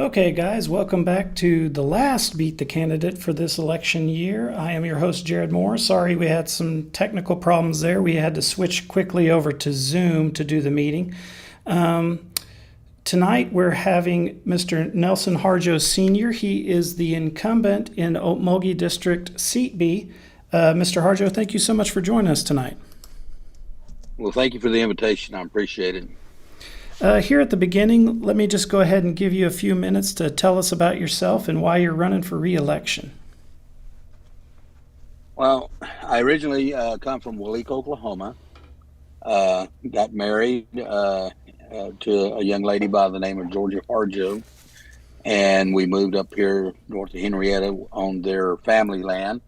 Okay, guys, welcome back to the last Beat the Candidate for this election year. I am your host, Jared Moore. Sorry we had some technical problems there. We had to switch quickly over to Zoom to do the meeting. Tonight we're having Mr. Nelson Harjo Sr. He is the incumbent in Okmulke District Seat B. Mr. Harjo, thank you so much for joining us tonight. Well, thank you for the invitation. I appreciate it. Here at the beginning, let me just go ahead and give you a few minutes to tell us about yourself and why you're running for re-election. Well, I originally come from Waleek, Oklahoma. Got married to a young lady by the name of Georgia Harjo, and we moved up here north of Henrietta on their family land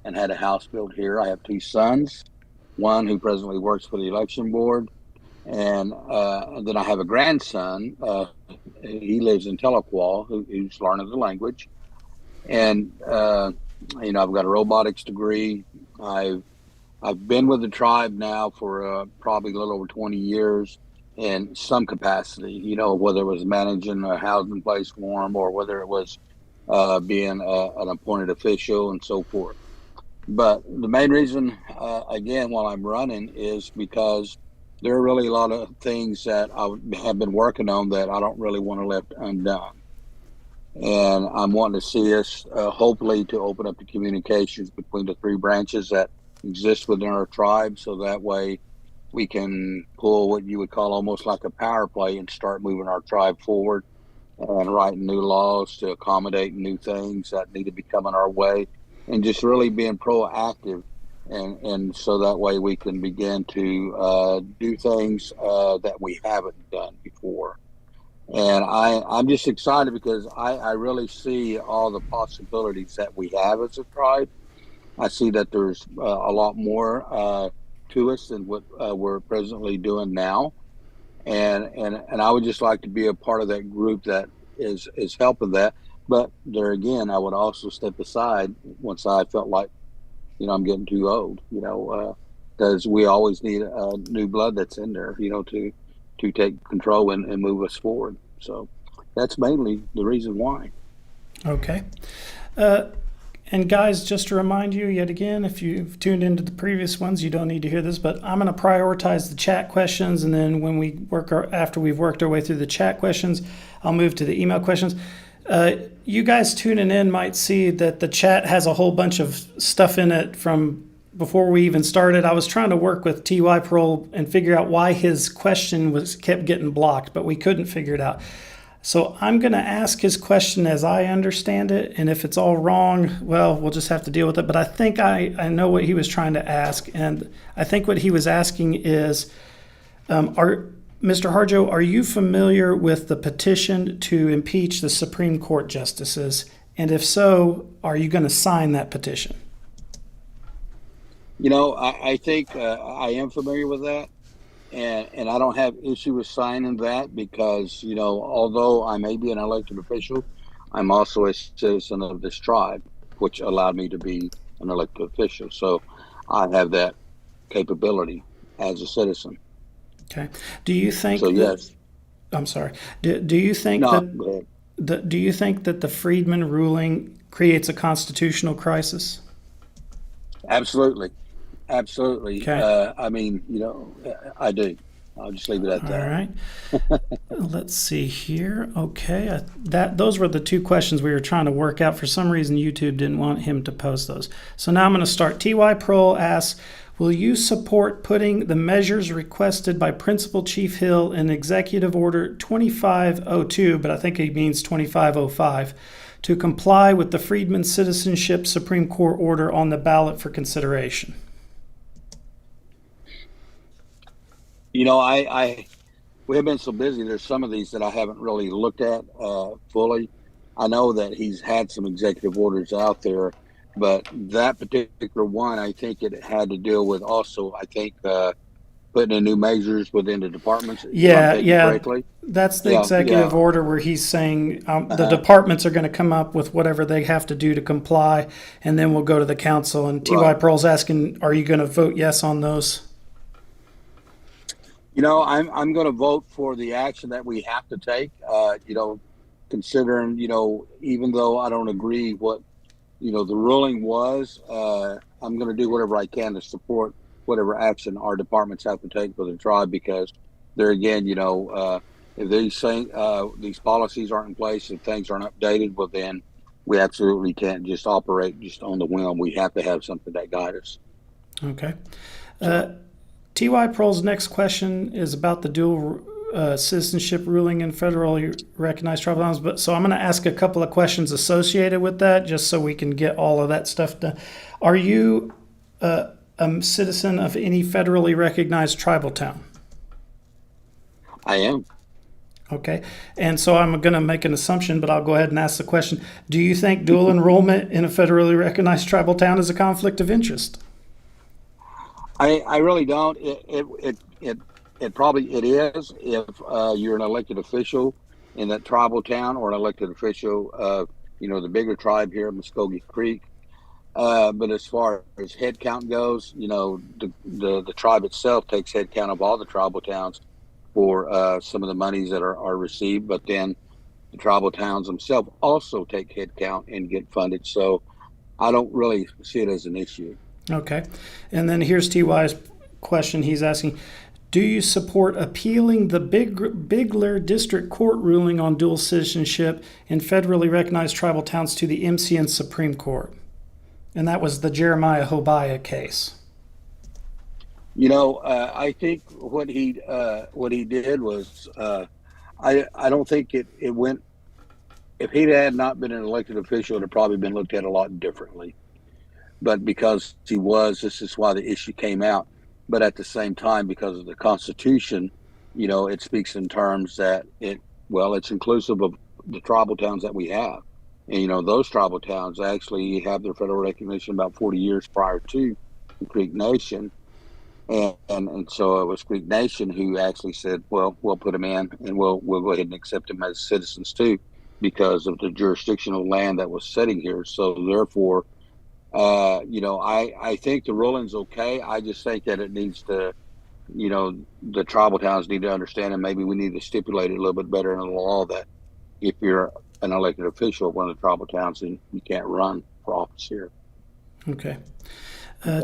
and had a house built here. I have two sons, one who presently works for the election board, and then I have a grandson. He lives in Tahlequah, who's learning the language. And, I've got a robotics degree. I've been with the tribe now for probably a little over 20 years in some capacity, whether it was managing a housing place for them or whether it was being an appointed official and so forth. But the main reason, again, while I'm running is because there are really a lot of things that I have been working on that I don't really want to left undone. And I'm wanting to see us, hopefully, to open up the communications between the three branches that exist within our tribe. So that way we can pull what you would call almost like a power play and start moving our tribe forward and writing new laws to accommodate new things that need to be coming our way and just really being proactive. And so that way we can begin to do things that we haven't done before. And I'm just excited because I really see all the possibilities that we have as a tribe. I see that there's a lot more to us than what we're presently doing now. And I would just like to be a part of that group that is helping that. But there again, I would also step aside once I felt like, I'm getting too old, because we always need new blood that's in there, to take control and move us forward. So that's mainly the reason why. Okay. And guys, just to remind you yet again, if you've tuned into the previous ones, you don't need to hear this, but I'm going to prioritize the chat questions. And then when after we've worked our way through the chat questions, I'll move to the email questions. You guys tuning in might see that the chat has a whole bunch of stuff in it from before we even started. I was trying to work with T.Y. Pearl and figure out why his question kept getting blocked, but we couldn't figure it out. So I'm going to ask his question as I understand it, and if it's all wrong, well, we'll just have to deal with it. But I think I know what he was trying to ask, and I think what he was asking is, Mr. Harjo, are you familiar with the petition to impeach the Supreme Court justices? And if so, are you going to sign that petition? I think I am familiar with that. And I don't have issue with signing that because, although I may be an elected official, I'm also a citizen of this tribe, which allowed me to be an elected official. So I have that capability as a citizen. Okay. Do you think so? Yes. I'm sorry. Do you think do you think that the Friedman ruling creates a constitutional crisis? Absolutely. Okay. I do. I'll just leave it at that. All right. Let's see here. Okay. Those were the two questions we were trying to work out. For some reason, YouTube didn't want him to post those. So now I'm going to start. T.Y. Pearl asks, will you support putting the measures requested by Principal Chief Hill in Executive Order 2502, but I think he means 2505, to comply with the Freedman Citizenship Supreme Court order on the ballot for consideration? We have been so busy. There's some of these that I haven't really looked at fully. I know that he's had some executive orders out there, but that particular one, I think it had to deal with also, putting in new measures within the departments. Yeah. That's the executive order where he's saying the departments are going to come up with whatever they have to do to comply, and then we'll go to the council. And T.Y. Pearl's asking, are you going to vote yes on those? I'm going to vote for the action that we have to take. considering, even though I don't agree what, the ruling was, I'm going to do whatever I can to support whatever action our departments have to take for the tribe, because there again, if these policies aren't in place, if things aren't updated, well, then we absolutely can't just operate just on the whim. We have to have something that guides us. Okay. T.Y. Pearl's next question is about the dual citizenship ruling in federally recognized tribal towns. But so I'm going to ask a couple of questions associated with that, just so we can get all of that stuff done. Are you a citizen of any federally recognized tribal town? I am. Okay. And so I'm going to make an assumption, but I'll go ahead and ask the question. Do you think dual enrollment in a federally recognized tribal town is a conflict of interest? I really don't. It probably is if you're an elected official in that tribal town, or an elected official of the bigger tribe here, Mvskoke Creek. But as far as head count goes, the tribe itself takes head count of all the tribal towns for some of the monies that are received. But then the tribal towns themselves also take head count and get funded. So I don't really see it as an issue. Okay. And then here's TY's question. He's asking, do you support appealing the Bigler District Court ruling on dual citizenship in federally recognized tribal towns to the MCN Supreme Court? And that was the Jeremiah Hobiah case. I think what he did was, I don't think it went. If he had not been an elected official, it had probably been looked at a lot differently. But because he was, this is why the issue came out. But at the same time, because of the Constitution, it speaks in terms that it's inclusive of the tribal towns that we have. And, those tribal towns actually have their federal recognition about 40 years prior to the Creek Nation. And so it was Creek Nation who actually said, well, we'll put them in, and we'll go ahead and accept them as citizens too, because of the jurisdictional land that was sitting here. So therefore, I think the ruling's okay. I just think that it needs to, the tribal towns need to understand, and maybe we need to stipulate it a little bit better in the law, that if you're an elected official of one of the tribal towns, then you can't run for office here. Okay.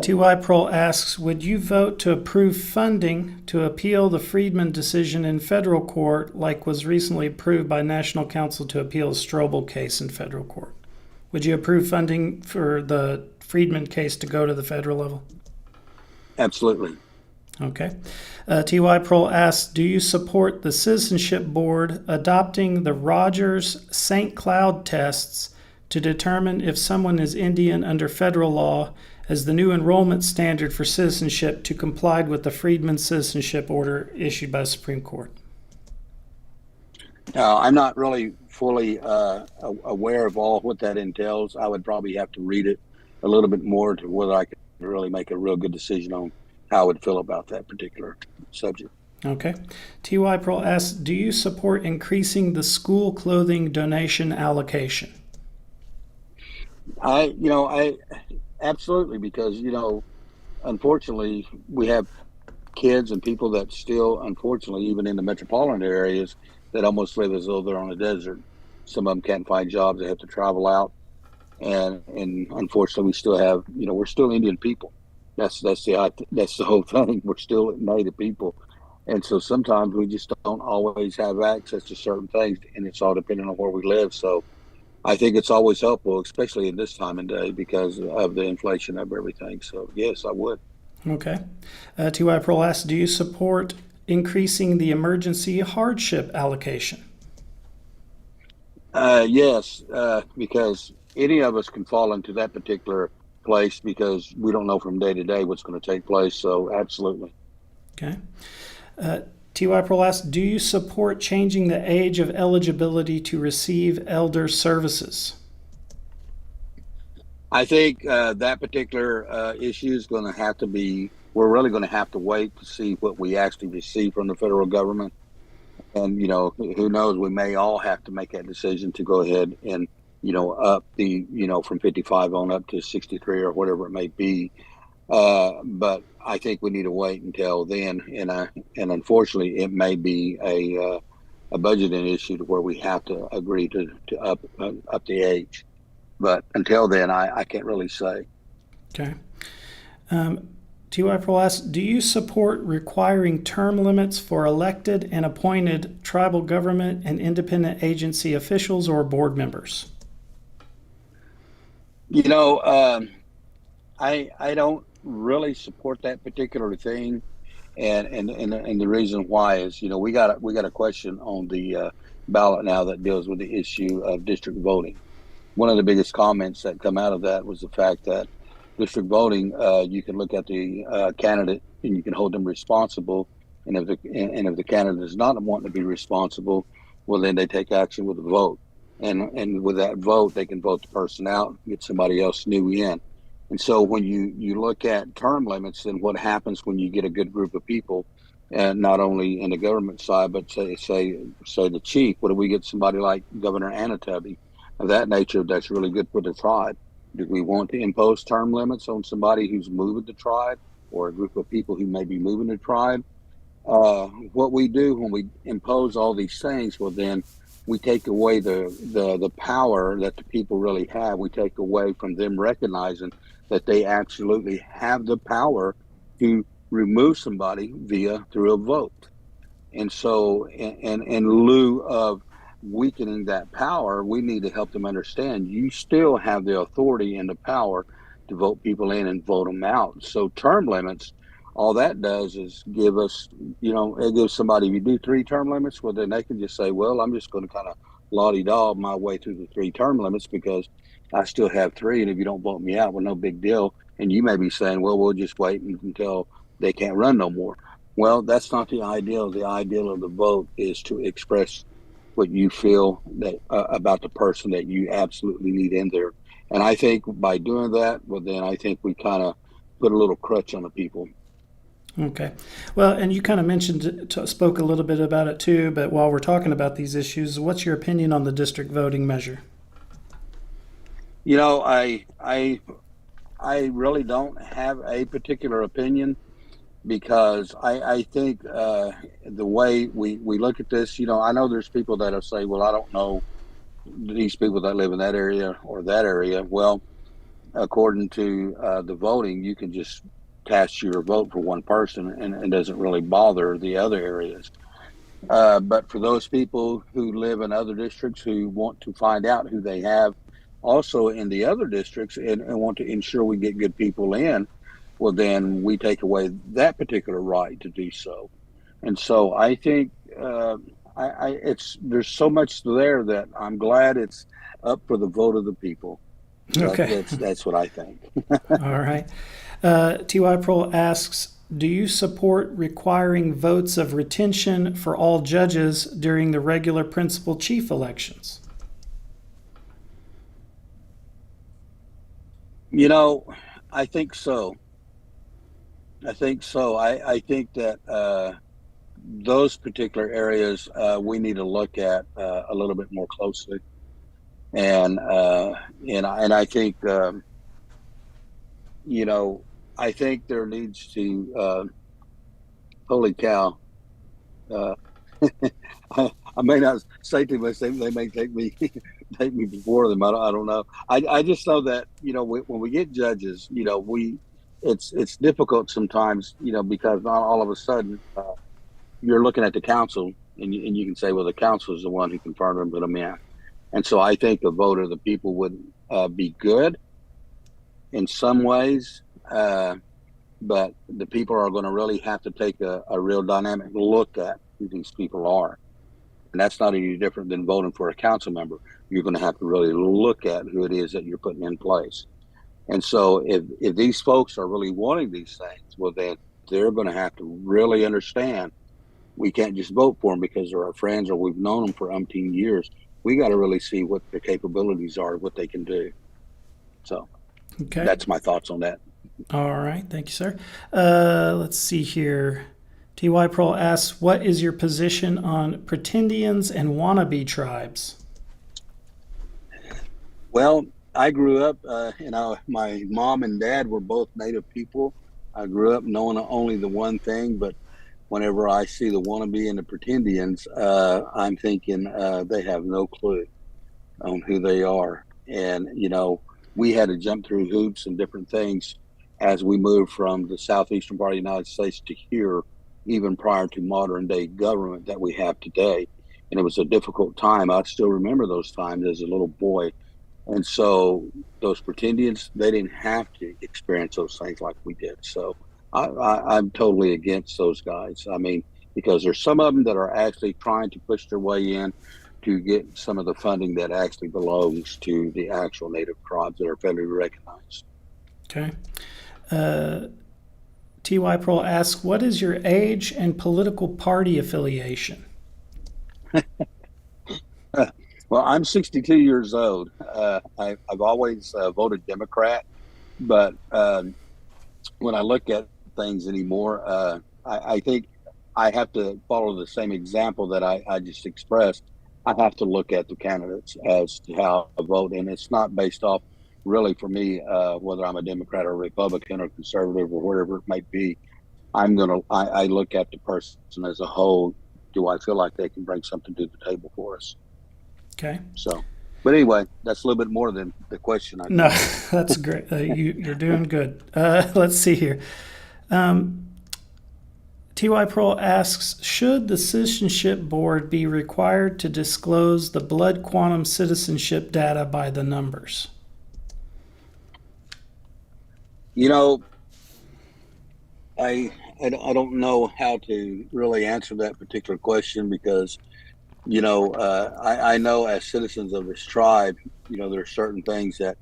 T.Y. Pearl asks, would you vote to approve funding to appeal the Friedman decision in federal court, like was recently approved by National Council to appeal a Strobel case in federal court? Would you approve funding for the Friedman case to go to the federal level? Absolutely. Okay. T.Y. Pearl asks, do you support the Citizenship Board adopting the Rogers-St. Cloud tests to determine if someone is Indian under federal law as the new enrollment standard for citizenship to comply with the Friedman citizenship order issued by the Supreme Court? I'm not really fully aware of all what that entails. I would probably have to read it a little bit more to whether I could really make a real good decision on how I would feel about that particular subject. Okay. T.Y. Pearl asks, do you support increasing the school clothing donation allocation? I absolutely, because, unfortunately, we have kids and people that still, unfortunately, even in the metropolitan areas, that almost live as though they're on a desert. Some of them can't find jobs. They have to travel out. And unfortunately, we still have, we're still Indian people. That's the whole thing. We're still Native people. And so sometimes we just don't always have access to certain things, and it's all depending on where we live. So I think it's always helpful, especially in this time of day, because of the inflation of everything. So yes, I would. Okay. T.Y. Pearl asks, do you support increasing the emergency hardship allocation? Yes, because any of us can fall into that particular place, because we don't know from day to day what's going to take place. So absolutely. Okay. T.Y. Pearl asks, do you support changing the age of eligibility to receive elder services? I think that particular issue is going to have to be, we're really going to have to wait to see what we actually receive from the federal government. And, who knows, we may all have to make that decision to go ahead and, up the, from 55 on up to 63 or whatever it may be. But I think we need to wait until then. And unfortunately, it may be a budgeting issue to where we have to agree to up the age. But until then, I can't really say. Okay. T.Y. Pearl asks, do you support requiring term limits for elected and appointed tribal government and independent agency officials or board members? You know, I don't really support that particular thing, and the reason why is, we got a question on the ballot now that deals with the issue of district voting. One of the biggest comments that come out of that was the fact that district voting, you can look at the candidate and you can hold them responsible, and if the candidate is not wanting to be responsible, well, then they take action with a vote, and with that vote, they can vote the person out, get somebody else new in. And so when you look at term limits, then what happens when you get a good group of people, and not only in the government side, but say the chief, what if we get somebody like Governor Anatubby of that nature that's really good for the tribe? Do we want to impose term limits on somebody who's moving the tribe or a group of people who may be moving the tribe? What we do when we impose all these things, well, then we take away the power that the people really have. We take away from them recognizing that they absolutely have the power to remove somebody through a vote. And so in lieu of weakening that power, we need to help them understand you still have the authority and the power to vote people in and vote them out. So term limits, all that does is give us, it gives somebody, if you do 3 term limits, well, then they can just say, well, I'm just going to kind of la-di-da my way through the 3 term limits because I still have 3. And if you don't vote me out, well, no big deal. And you may be saying, well, we'll just wait until they can't run no more. Well, that's not the ideal. The ideal of the vote is to express what you feel that about the person that you absolutely need in there. And I think by doing that, well, then I think we kind of put a little crutch on the people. Okay. Well, and you kind of spoke a little bit about it too, but while we're talking about these issues, what's your opinion on the district voting measure? I really don't have a particular opinion, because I think the way we look at this, I know there's people that'll say, well, I don't know these people that live in that area or that area. Well, according to the voting, you can just cast your vote for one person and it doesn't really bother the other areas. But for those people who live in other districts who want to find out who they have also in the other districts and want to ensure we get good people in, well, then we take away that particular right to do so. And so I think there's so much there that I'm glad it's up for the vote of the people. Okay. That's what I think. All right. T.Y. Pearl asks, do you support requiring votes of retention for all judges during the regular principal chief elections? I think so. I think that those particular areas we need to look at a little bit more closely, and I think I think there needs to holy cow. I may not say too much. They may take me before them. I don't know. I just know that when we get judges, it's difficult sometimes, because not all of a sudden you're looking at the council and you can say, well, the council is the one who confirmed them, put them in. And so I think a vote of the people would be good in some ways, but the people are going to really have to take a real dynamic look at who these people are. And that's not any different than voting for a council member. You're going to have to really look at who it is that you're putting in place. And so if these folks are really wanting these things, well, then they're going to have to really understand we can't just vote for them because they're our friends or we've known them for umpteen years. We got to really see what their capabilities are, what they can do. So That's my thoughts on that. All right. Thank you, sir. Let's see here. T.Y. Pearl asks, what is your position on pretendians and wannabe tribes? Well, I grew up, my mom and dad were both Native people. I grew up knowing only the one thing, but whenever I see the wannabe and the pretendians, I'm thinking they have no clue on who they are. And, we had to jump through hoops and different things as we moved from the southeastern part of the United States to here, even prior to modern day government that we have today. And it was a difficult time. I still remember those times as a little boy. And so those pretendians, they didn't have to experience those things like we did. So I'm totally against those guys. I mean, because there's some of them that are actually trying to push their way in to get some of the funding that actually belongs to the actual native tribes that are federally recognized. Okay. T.Y. Pearl asks, what is your age and political party affiliation? Well, I'm 62 years old. I've always voted Democrat, but when I look at things anymore, I think I have to follow the same example that I just expressed. I have to look at the candidates as to how I vote, and it's not based off really for me whether I'm a Democrat or Republican or conservative or whatever it might be. I look at the person as a whole. Do I feel like they can bring something to the table for us? Okay. So, but anyway, that's a little bit more than the question. No, that's great. You're doing good. Let's see here. T.Y. Pearl asks, should the Citizenship Board be required to disclose the blood quantum citizenship data by the numbers? I don't know how to really answer that particular question because, I know as citizens of this tribe, there are certain things that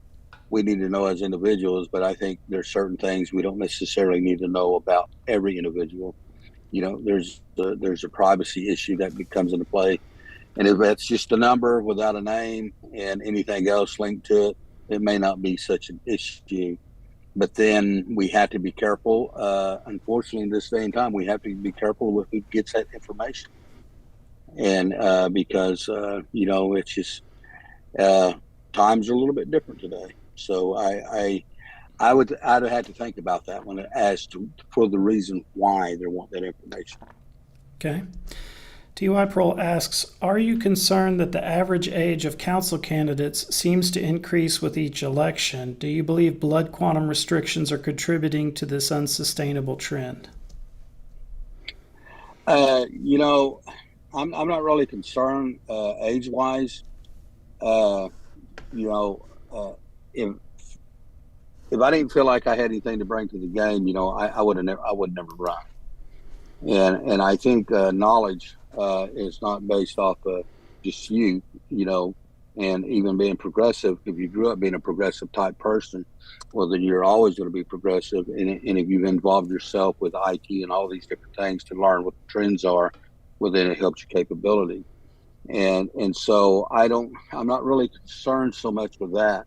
we need to know as individuals, but I think there's certain things we don't necessarily need to know about every individual. There's a privacy issue that comes into play. And if that's just a number without a name and anything else linked to it, it may not be such an issue. But then we have to be careful. Unfortunately, in this day and time, we have to be careful with who gets that information. And because, it's just times are a little bit different today. So I'd have to think about that one for the reason why they want that information. Okay. T.Y. Pearl asks, are you concerned that the average age of council candidates seems to increase with each election? Do you believe blood quantum restrictions are contributing to this unsustainable trend? I'm not really concerned age-wise. If I didn't feel like I had anything to bring to the game, I would never run. And I think knowledge is not based off of just you, and even being progressive. If you grew up being a progressive type person, well, then you're always going to be progressive. And if you've involved yourself with IT and all these different things to learn what the trends are, well, then it helps your capability. And so I'm not really concerned so much with that.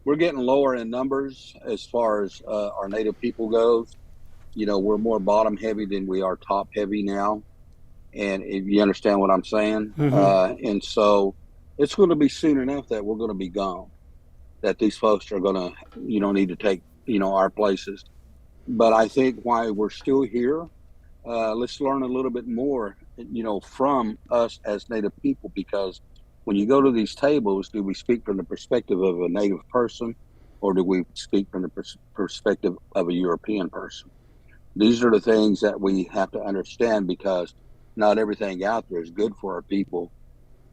We're getting lower in numbers as far as our native people goes. We're more bottom heavy than we are top heavy now. And if you understand what I'm saying, and so it's going to be soon enough that we're going to be gone, that these folks are going to, need to take, our places. But I think why we're still here, let's learn a little bit more, from us as Native people, because when you go to these tables, do we speak from the perspective of a Native person, or do we speak from the perspective of a European person? These are the things that we have to understand, because not everything out there is good for our people,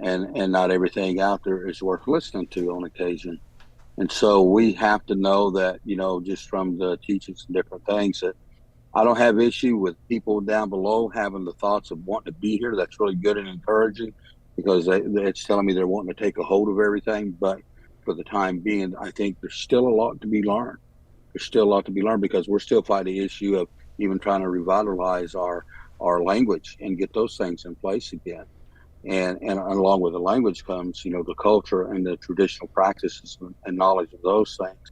and not everything out there is worth listening to on occasion. And so we have to know that, just from the teachings and different things, that I don't have issue with people down below having the thoughts of wanting to be here. That's really good and encouraging, because it's telling me they're wanting to take a hold of everything. But for the time being, I think there's still a lot to be learned. There's still a lot to be learned, because we're still fighting the issue of even trying to revitalize our language and get those things in place again. And along with the language comes, the culture and the traditional practices and knowledge of those things.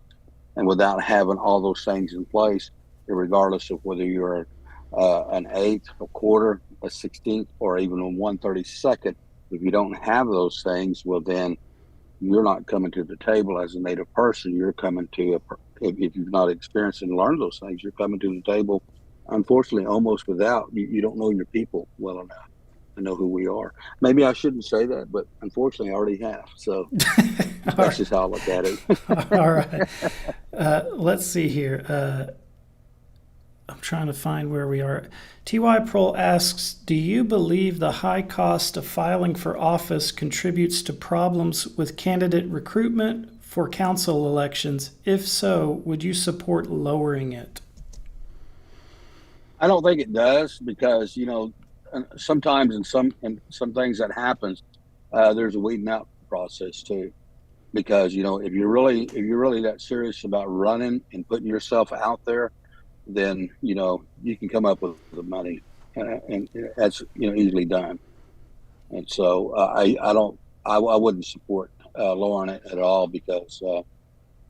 And without having all those things in place, regardless of whether you're an eighth, a quarter, a 16th, or even a 1/32nd, if you don't have those things, well, then you're not coming to the table as a Native person. You're coming to if you've not experienced and learned those things, you're coming to the table unfortunately, almost without. You don't know your people well enough to know who we are. Maybe I shouldn't say that, but unfortunately, I already have. So All that's right. just how I look at it. All right. Let's see here. I'm trying to find where we are. T.Y. Prohl asks, do you believe the high cost of filing for office contributes to problems with candidate recruitment for council elections? If so, would you support lowering it? I don't think it does because sometimes in some things that happens, there's a weeding out process too. Because if you're really that serious about running and putting yourself out there, then you can come up with the money, and that's easily done. And so I wouldn't support lowering it at all because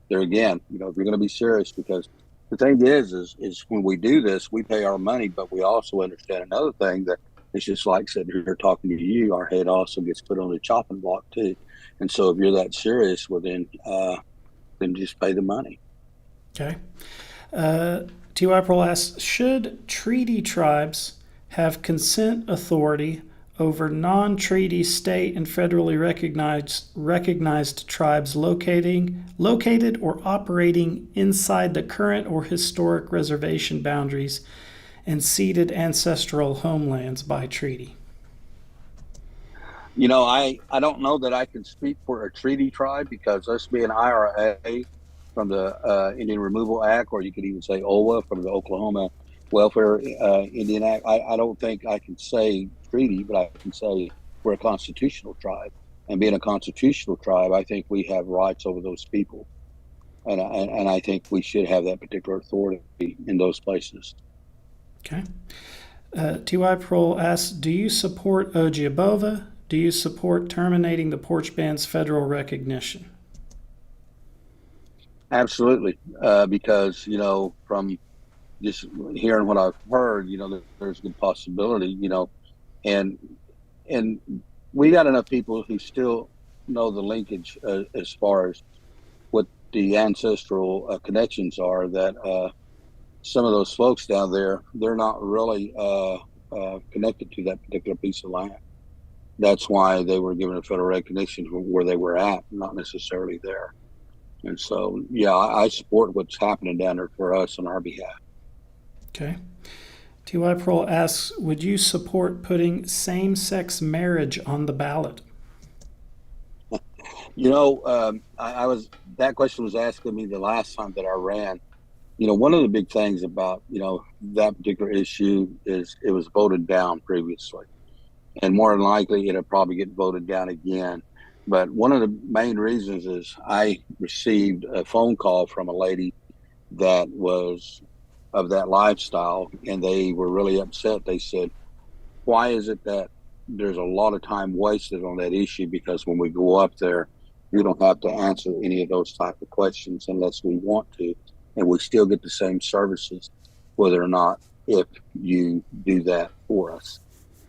there again, if you're going to be serious, because the thing is when we do this, we pay our money, but we also understand another thing that it's just like sitting here talking to you. Our head also gets put on the chopping block too, and so if you're that serious, well then just pay the money. Okay. T.Y. Prohl asks, should treaty tribes have consent authority over non-treaty state and federally recognized tribes located or operating inside the current or historic reservation boundaries and ceded ancestral homelands by treaty? I don't know that I can speak for a treaty tribe because us being IRA from the Indian Removal Act, or you could even say OWA from the Oklahoma Welfare Indian Act. I don't think I can say treaty, but I can say we're a constitutional tribe. And being a constitutional tribe, I think we have rights over those people. And I think we should have that particular authority in those places. Okay. T.Y. Prohl asks, do you support Ojibova? Do you support terminating the porch band's federal recognition? Absolutely. Because, from just hearing what I've heard, there's a good possibility, and and we got enough people who still know the linkage as far as what the ancestral connections are that some of those folks down there, they're not really connected to that particular piece of land. That's why they were given a federal recognition where they were at, not necessarily there. And so, yeah, I support what's happening down there for us on our behalf. Okay. T.Y. Prohl asks, would you support putting same-sex marriage on the ballot? I was that question was asked of me the last time that I ran. One of the big things about that particular issue is it was voted down previously, and more than likely it'll probably get voted down again. But one of the main reasons is I received a phone call from a lady that was of that lifestyle, and they were really upset. They said, why is it that there's a lot of time wasted on that issue? Because when we go up there, we don't have to answer any of those type of questions unless we want to, and we still get the same services, whether or not if you do that for us.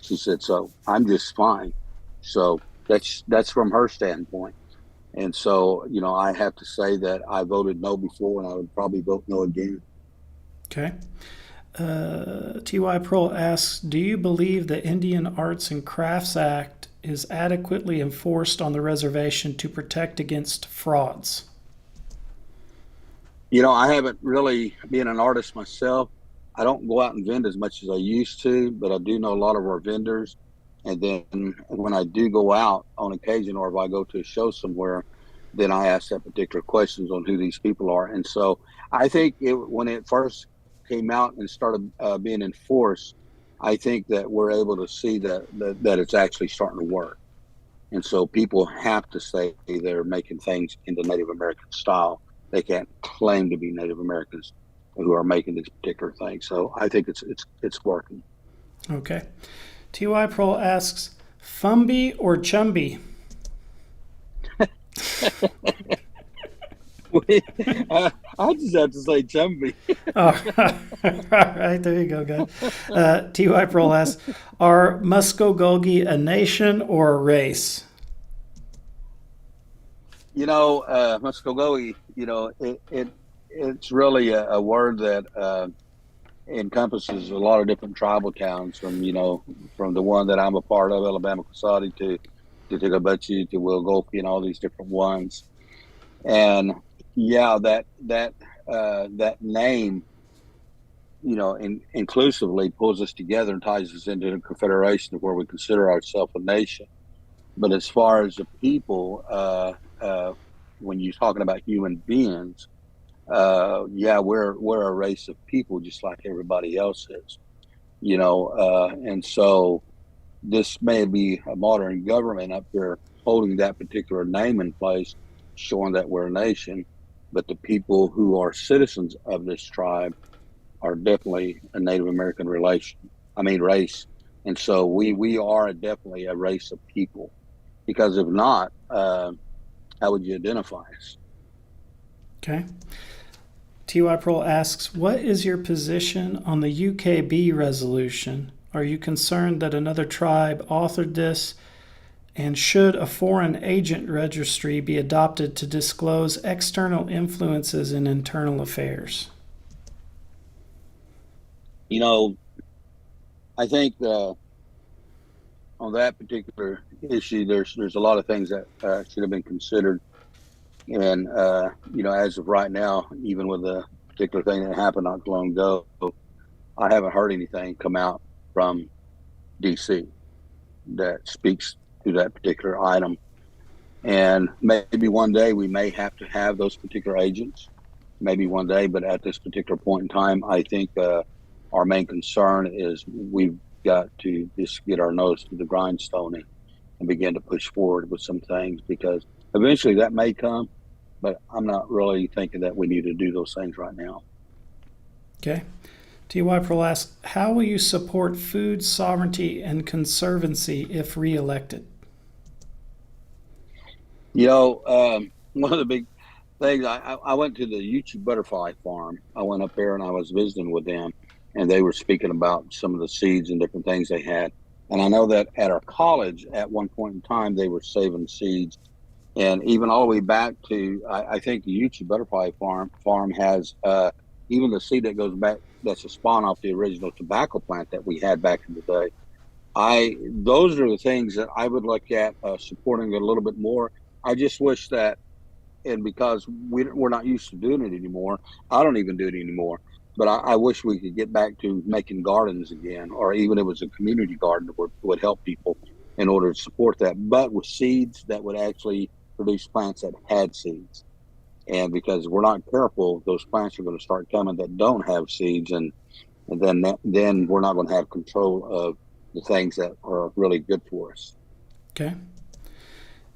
She said, so I'm just fine. So that's from her standpoint. And so, I have to say that I voted no before, and I would probably vote no again. Okay. T.Y. Prohl asks, do you believe the Indian Arts and Crafts Act is adequately enforced on the reservation to protect against frauds? I haven't really, being an artist myself, I don't go out and vend as much as I used to, but I do know a lot of our vendors. And then when I do go out on occasion, or if I go to a show somewhere, then I ask that particular questions on who these people are. And so I think when it first came out and started being enforced, I think that we're able to see that it's actually starting to work. And so people have to say they're making things in the Native American style. They can't claim to be Native Americans who are making these particular things. So I think it's working. Okay. T.Y. Prohl asks, Fumby or Chumby? I just have to say Jumbie. All right, there you go, guys. T.Y. Prohl asks, are Muskogee a nation or a race? Muskogee, it's really a word that encompasses a lot of different tribal towns from the one that I'm a part of, Alabama Casati, to Tigabechi, to Wilgolfi, and all these different ones. And yeah, that name, inclusively pulls us together and ties us into a confederation where we consider ourselves a nation. But as far as the people, when you're talking about human beings, yeah, we're a race of people just like everybody else is, and so this may be a modern government up there holding that particular name in place, showing that we're a nation, but the people who are citizens of this tribe are definitely a Native American race. And so we are definitely a race of people, because if not, how would you identify us? Okay. T.Y. Pearl asks, what is your position on the UKB resolution? Are you concerned that another tribe authored this? And should a foreign agent registry be adopted to disclose external influences in internal affairs? I think on that particular issue, there's a lot of things that should have been considered. And, as of right now, even with the particular thing that happened not too long ago, I haven't heard anything come out from DC that speaks to that particular item. And maybe one day we may have to have those particular agents, maybe one day, but at this particular point in time, I think our main concern is we've got to just get our nose to the grindstone and begin to push forward with some things, because eventually that may come, but I'm not really thinking that we need to do those things right now. Okay. T.Y. Pearl asks, how will you support food sovereignty and conservancy if reelected? One of the big things, I went to the YouTube butterfly farm. I went up there and I was visiting with them, and they were speaking about some of the seeds and different things they had. And I know that at our college, at one point in time, they were saving seeds. And even all the way back to, I think the YouTube butterfly farm has even the seed that goes back, that's a spawn off the original tobacco plant that we had back in the day. Those are the things that I would look at supporting a little bit more. I just wish that, and because we're not used to doing it anymore, I don't even do it anymore. But I wish we could get back to making gardens again, or even if it was a community garden that would help people in order to support that, but with seeds that would actually produce plants that had seeds. And because we're not careful, those plants are going to start coming that don't have seeds, and then we're not going to have control of the things that are really good for us. Okay.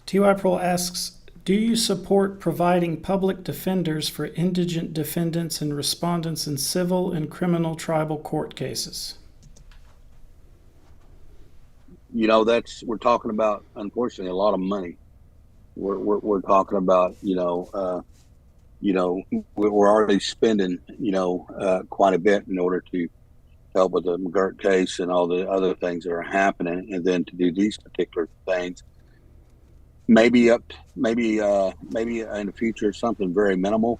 T.Y. Pearl asks, do you support providing public defenders for indigent defendants and respondents in civil and criminal tribal court cases? We're talking about, unfortunately, a lot of money. We're talking about, we're already spending, quite a bit in order to help with the McGirt case and all the other things that are happening, and then to do these particular things. Maybe in the future something very minimal,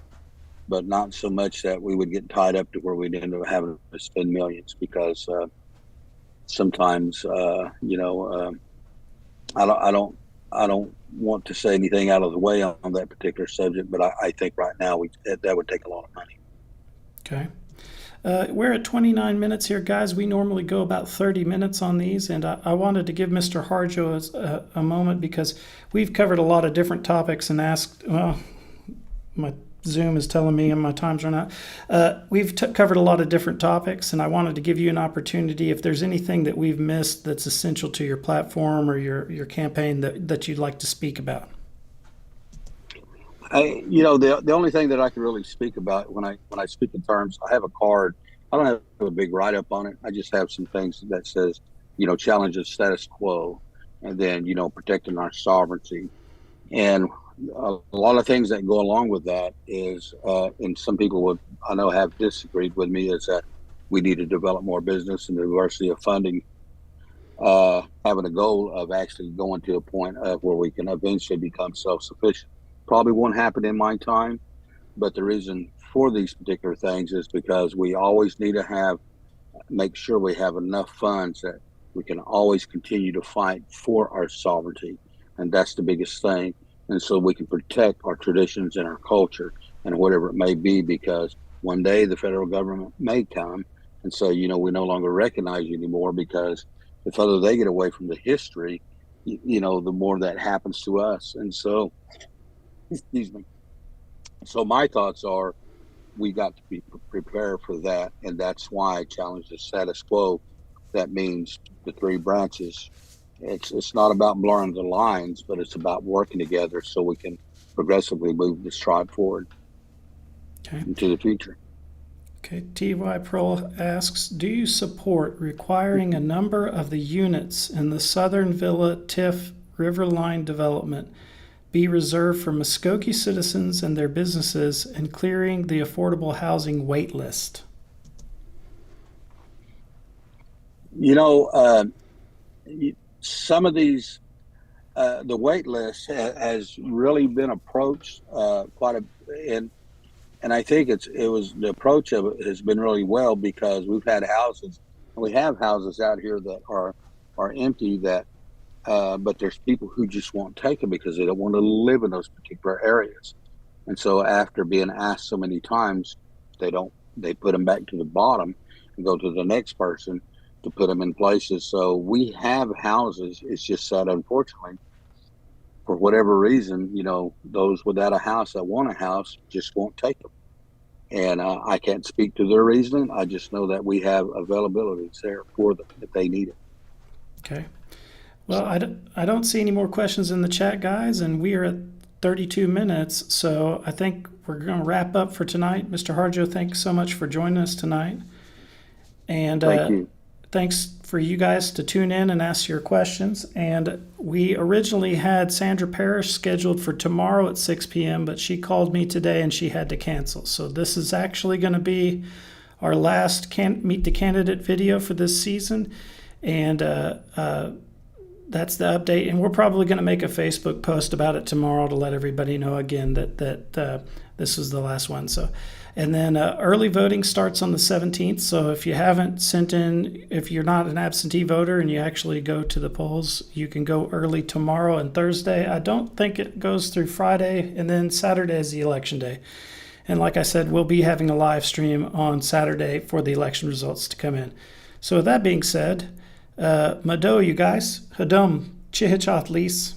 but not so much that we would get tied up to where we'd end up having to spend millions, because sometimes I don't want to say anything out of the way on that particular subject, but I think right now that would take a lot of money. Okay. We're at 29 minutes here, guys. We normally go about 30 minutes on these, and I wanted to give Mr. Harjo a moment, because we've covered a lot of different topics and asked, my Zoom is telling me and my time's run out. We've covered a lot of different topics, and I wanted to give you an opportunity, if there's anything that we've missed that's essential to your platform or your campaign that you'd like to speak about. The only thing that I can really speak about when I speak in terms, I have a card. I don't have a big write-up on it. I just have some things that says, challenge the status quo, and then, protecting our sovereignty. And a lot of things that go along with that is, and some people I know have disagreed with me, is that we need to develop more business and diversity of funding, having a goal of actually going to a point of where we can eventually become self-sufficient. Probably won't happen in my time, but the reason for these particular things is because we always need to make sure we have enough funds that we can always continue to fight for our sovereignty. And that's the biggest thing. And so we can protect our traditions and our culture and whatever it may be, because one day the federal government may come and say, we no longer recognize you anymore, because the further they get away from the history, the more that happens to us. And so, excuse me. So my thoughts are, we got to be prepared for that. And that's why I challenge the status quo. That means the three branches. It's not about blurring the lines, but it's about working together so we can progressively move this tribe forward into the future. Okay, T.Y. Pearl asks, do you support requiring a number of the units in the Southern Villa TIF Riverline development be reserved for Mvskoke citizens and their businesses, and clearing the affordable housing wait list? Some of these, the wait list has really been approached and I think the approach of it has been really well, because we have houses out here that are empty, but there's people who just won't take them because they don't want to live in those particular areas. And so after being asked so many times, they put them back to the bottom and go to the next person to put them in places. So we have houses. It's just that, unfortunately, for whatever reason, those without a house that want a house just won't take them. And I can't speak to their reasoning. I just know that we have availabilities there for them if they need it. Okay. Well, I don't see any more questions in the chat, guys, and we are at 32 minutes, so I think we're going to wrap up for tonight. Mr. Harjo, thanks so much for joining us tonight. And thank you. Thanks for you guys to tune in and ask your questions. And we originally had Sandra Parrish scheduled for tomorrow at 6 p.m., but she called me today and she had to cancel. So this is actually going to be our last Meet the Candidate video for this season. And that's the update. And we're probably going to make a Facebook post about it tomorrow to let everybody know again that this is the last one. So, and then early voting starts on the 17th. So if you haven't sent in, if you're not an absentee voter and you actually go to the polls, you can go early tomorrow and Thursday. I don't think it goes through Friday, and then Saturday is the election day. And like I said, we'll be having a live stream on Saturday for the election results to come in. So with that being said, Mado, you guys, Hadum, Chihichath Lis.